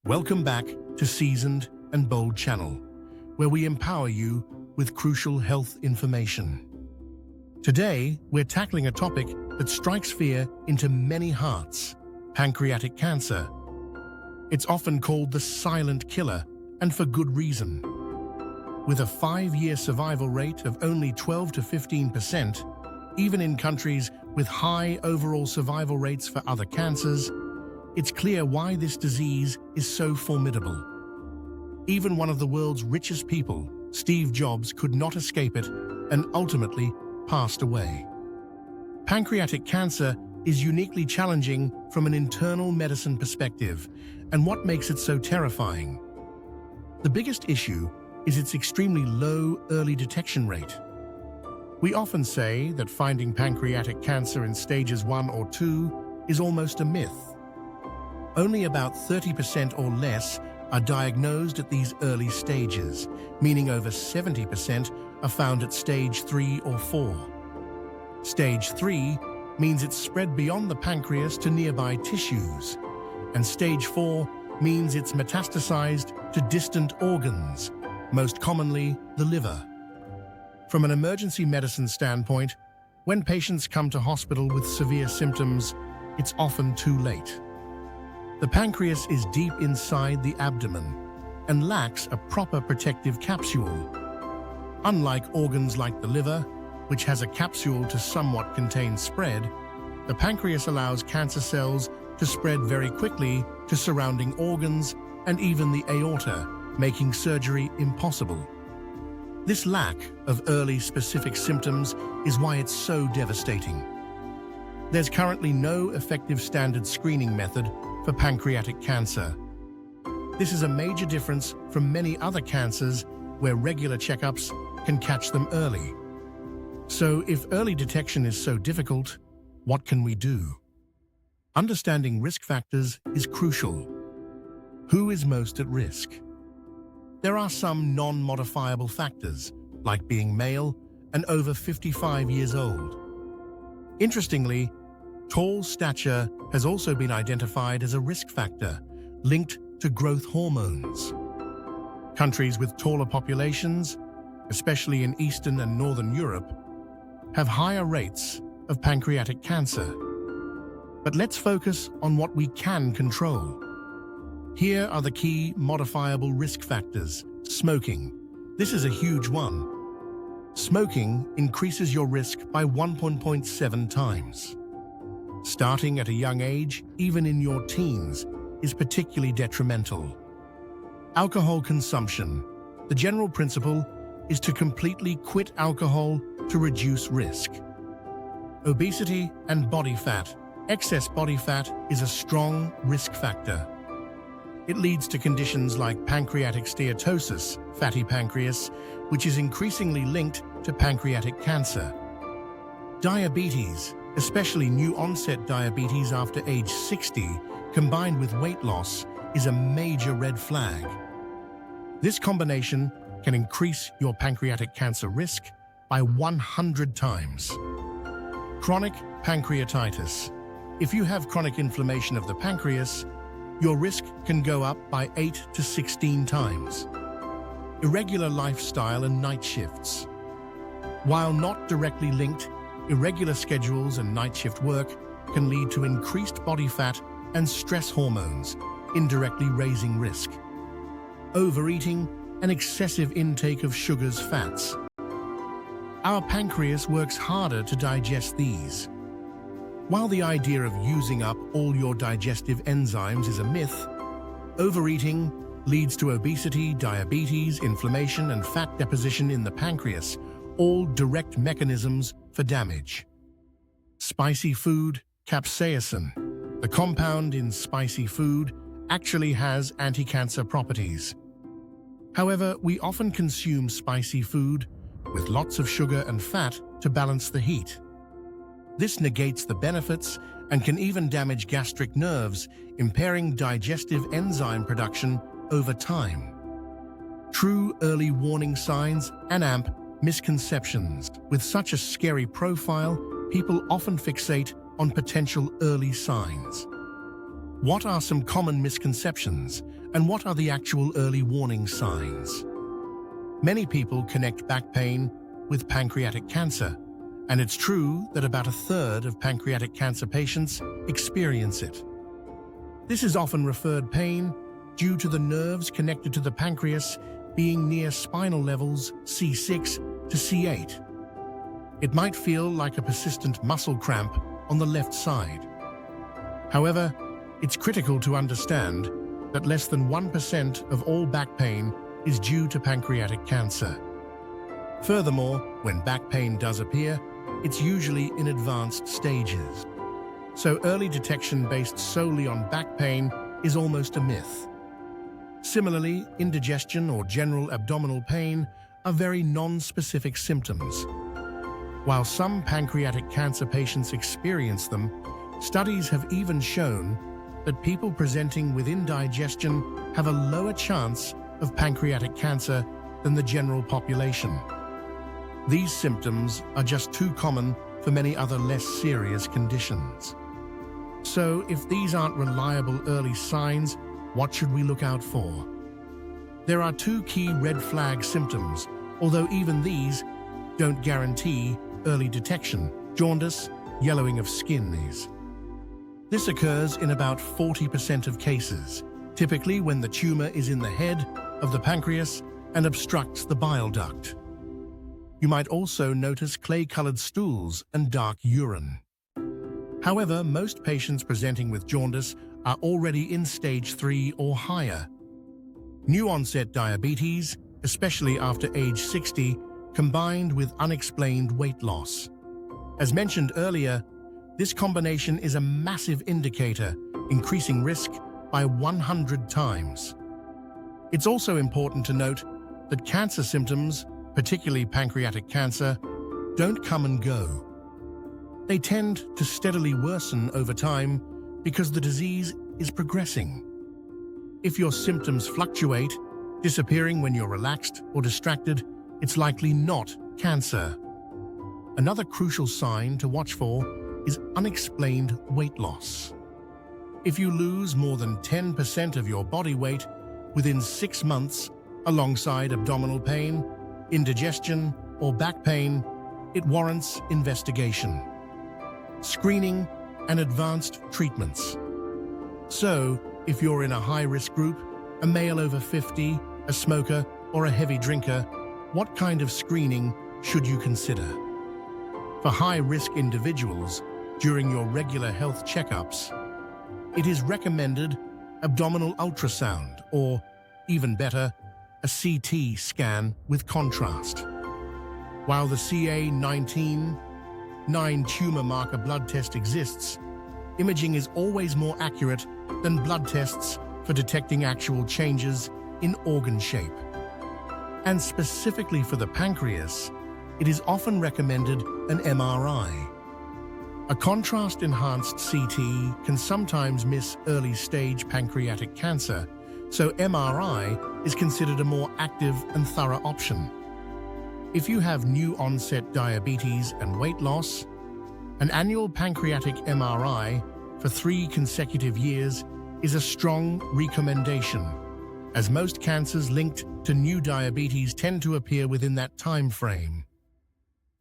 Welcome back to Seasoned and Bold Channel, where we empower you with crucial health information. Today, we're tackling a topic that strikes fear into many hearts: pancreatic cancer. It's often called the silent killer, and for good reason. With a 5-year survival rate of only 12 to 15%, even in countries with high overall survival rates for other cancers, it's clear why this disease is so formidable. Even one of the world's richest people, Steve Jobs, could not escape it and ultimately passed away. Pancreatic cancer is uniquely challenging from an internal medicine perspective, and what makes it so terrifying? The biggest issue is its extremely low early detection rate. We often say that finding pancreatic cancer in stages 1 or 2 is almost a myth. Only about 30% or less are diagnosed at these early stages, meaning over 70% are found at stage 3 or 4. Stage 3 means it's spread beyond the pancreas to nearby tissues, and stage 4 means it's metastasized to distant organs, most commonly the liver. From an emergency medicine standpoint, when patients come to hospital with severe symptoms, it's often too late. The pancreas is deep inside the abdomen and lacks a proper protective capsule. Unlike organs like the liver, which has a capsule to somewhat contain spread, the pancreas allows cancer cells to spread very quickly to surrounding organs and even the aorta, making surgery impossible. This lack of early specific symptoms is why it's so devastating. There's currently no effective standard screening method for pancreatic cancer. This is a major difference from many other cancers where regular checkups can catch them early. So if early detection is so difficult, what can we do? Understanding risk factors is crucial. Who is most at risk? There are some non-modifiable factors, like being male and over 55 years old. Interestingly, tall stature has also been identified as a risk factor linked to growth hormones. Countries with taller populations, especially in Eastern and Northern Europe, have higher rates of pancreatic cancer. But let's focus on what we can control. Here are the key modifiable risk factors. Smoking. This is a huge one. Smoking increases your risk by 1.7 times. Starting at a young age, even in your teens, is particularly detrimental. Alcohol consumption. The general principle is to completely quit alcohol to reduce risk. Obesity and body fat. Excess body fat is a strong risk factor. It leads to conditions like pancreatic steatosis, fatty pancreas, which is increasingly linked to pancreatic cancer. Diabetes, especially new-onset diabetes after age 60, combined with weight loss, is a major red flag. This combination can increase your pancreatic cancer risk by 100 times. Chronic pancreatitis. If you have chronic inflammation of the pancreas, your risk can go up by 8 to 16 times. Irregular lifestyle and night shifts. While not directly linked, irregular schedules and night shift work can lead to increased body fat and stress hormones, indirectly raising risk. Overeating and excessive intake of sugars, fats. Our pancreas works harder to digest these. While the idea of using up all your digestive enzymes is a myth, overeating leads to obesity, diabetes, inflammation, and fat deposition in the pancreas, all direct mechanisms for damage. Spicy food, capsaicin. The compound in spicy food actually has anti-cancer properties. However, we often consume spicy food with lots of sugar and fat to balance the heat. This negates the benefits and can even damage gastric nerves, impairing digestive enzyme production over time. True early warning signs and misconceptions. With such a scary profile, people often fixate on potential early signs. What are some common misconceptions And what are the actual early warning signs? Many people connect back pain with pancreatic cancer, and it's true that about a third of pancreatic cancer patients experience it. This is often referred pain due to the nerves connected to the pancreas being near spinal levels C6 to C8. It might feel like a persistent muscle cramp on the left side. However, it's critical to understand that less than 1% of all back pain is due to pancreatic cancer. Furthermore, when back pain does appear, it's usually in advanced stages. So early detection based solely on back pain is almost a myth. Similarly, indigestion or general abdominal pain are very non-specific symptoms. While some pancreatic cancer patients experience them, studies have even shown that people presenting with indigestion have a lower chance of pancreatic cancer than the general population. These symptoms are just too common for many other less serious conditions. So, if these aren't reliable early signs, what should we look out for? There are two key red flag symptoms, although even these don't guarantee early detection. Jaundice, yellowing of skin is. This occurs in about 40% of cases, typically when the tumor is in the head of the pancreas and obstructs the bile duct. You might also notice clay-colored stools and dark urine. However, most patients presenting with jaundice are already in stage 3 or higher. New-onset diabetes, especially after age 60, combined with unexplained weight loss. As mentioned earlier, this combination is a massive indicator, increasing risk by 100 times. It's also important to note that cancer symptoms, particularly pancreatic cancer, don't come and go. They tend to steadily worsen over time because the disease is progressing. If your symptoms fluctuate, disappearing when you're relaxed or distracted, it's likely not cancer. Another crucial sign to watch for is unexplained weight loss. If you lose more than 10% of your body weight within 6 months alongside abdominal pain, indigestion, or back pain, it warrants investigation, screening, and advanced treatments. So, if you're in a high-risk group, a male over 50, a smoker, or a heavy drinker, what kind of screening should you consider? For high-risk individuals, during your regular health checkups, it is recommended abdominal ultrasound or, even better, a CT scan with contrast. While the CA19-9 tumor marker blood test exists, imaging is always more accurate than blood tests for detecting actual changes in organ shape. And specifically for the pancreas, it is often recommended an MRI. A contrast-enhanced CT can sometimes miss early-stage pancreatic cancer, so MRI is considered a more active and thorough option. If you have new-onset diabetes and weight loss, an annual pancreatic MRI for 3 consecutive years is a strong recommendation, as most cancers linked to new diabetes tend to appear within that time frame.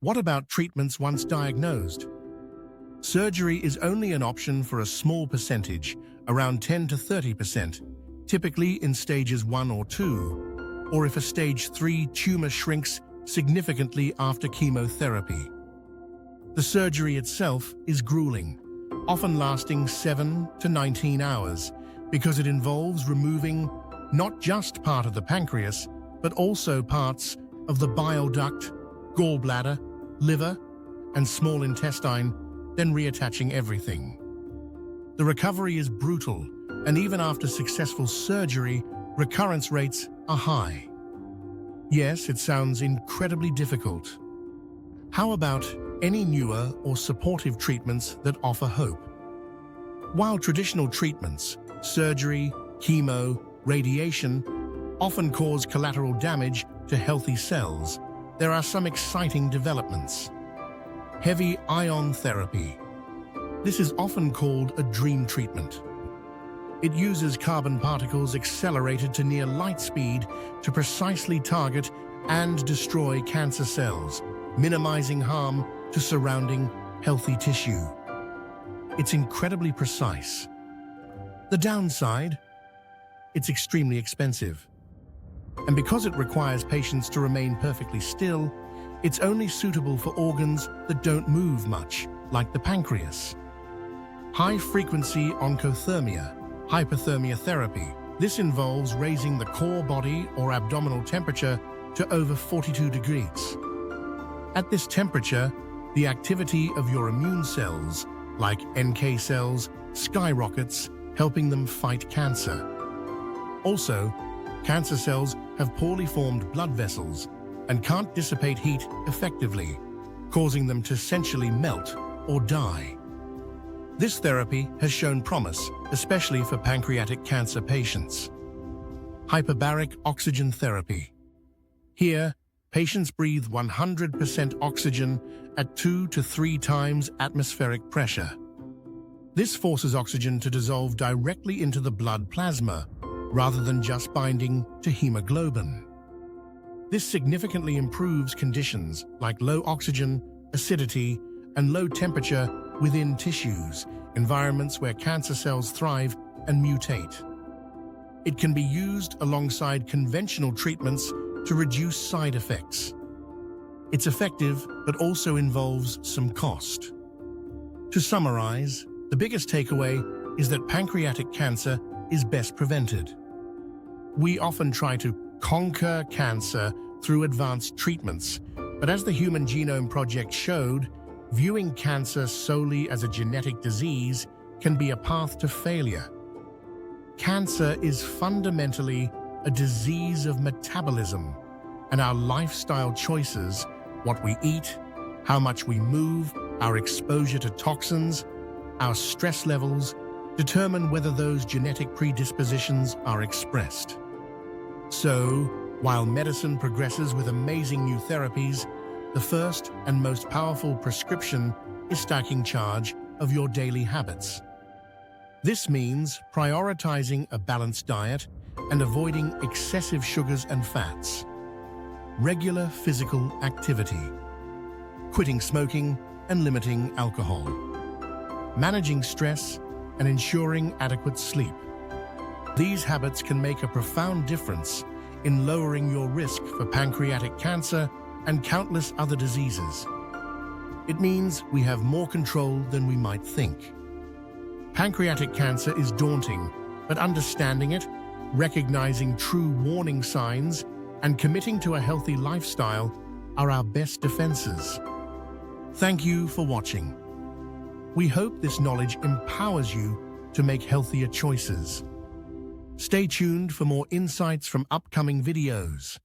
What about treatments once diagnosed? Surgery is only an option for a small percentage, around 10 to 30%, typically in stages 1 or 2, or if a stage 3 tumor shrinks significantly after chemotherapy. The surgery itself is grueling, often lasting 7 to 19 hours, because it involves removing not just part of the pancreas, but also parts of the bile duct, gallbladder, liver, and small intestine, then reattaching everything. The recovery is brutal, and even after successful surgery, recurrence rates are high. Yes, it sounds incredibly difficult. How about any newer or supportive treatments that offer hope? While traditional treatments, surgery, chemo, radiation, often cause collateral damage to healthy cells, there are some exciting developments. Heavy ion therapy. This is often called a dream treatment. It uses carbon particles accelerated to near light speed to precisely target and destroy cancer cells, minimizing harm to surrounding healthy tissue. It's incredibly precise. The downside? It's extremely expensive. And because it requires patients to remain perfectly still, it's only suitable for organs that don't move much, like the pancreas. High-frequency oncothermia, hypothermia therapy. This involves raising the core body or abdominal temperature to over 42 degrees. At this temperature, the activity of your immune cells, like NK cells, skyrockets, helping them fight cancer. Also, cancer cells have poorly formed blood vessels and can't dissipate heat effectively, causing them to essentially melt or die. This therapy has shown promise, especially for pancreatic cancer patients. Hyperbaric oxygen therapy. Here, patients breathe 100% oxygen at 2 to 3 times atmospheric pressure. This forces oxygen to dissolve directly into the blood plasma, rather than just binding to hemoglobin. This significantly improves conditions like low oxygen, acidity, and low temperature within tissues, environments where cancer cells thrive and mutate. It can be used alongside conventional treatments to reduce side effects. It's effective, but also involves some cost. To summarize, the biggest takeaway is that pancreatic cancer is best prevented. We often try to conquer cancer through advanced treatments, but as the Human Genome Project showed, viewing cancer solely as a genetic disease can be a path to failure. Cancer is fundamentally a disease of metabolism, and our lifestyle choices, what we eat, how much we move, our exposure to toxins, our stress levels, determine whether those genetic predispositions are expressed. So, while medicine progresses with amazing new therapies, the first and most powerful prescription is taking charge of your daily habits. This means prioritizing a balanced diet and avoiding excessive sugars and fats. Regular physical activity. Quitting smoking and limiting alcohol. Managing stress and ensuring adequate sleep. These habits can make a profound difference in lowering your risk for pancreatic cancer and countless other diseases. It means we have more control than we might think. Pancreatic cancer is daunting, but understanding it, recognizing true warning signs, and committing to a healthy lifestyle are our best defenses. Thank you for watching. We hope this knowledge empowers you to make healthier choices. Stay tuned for more insights from upcoming videos.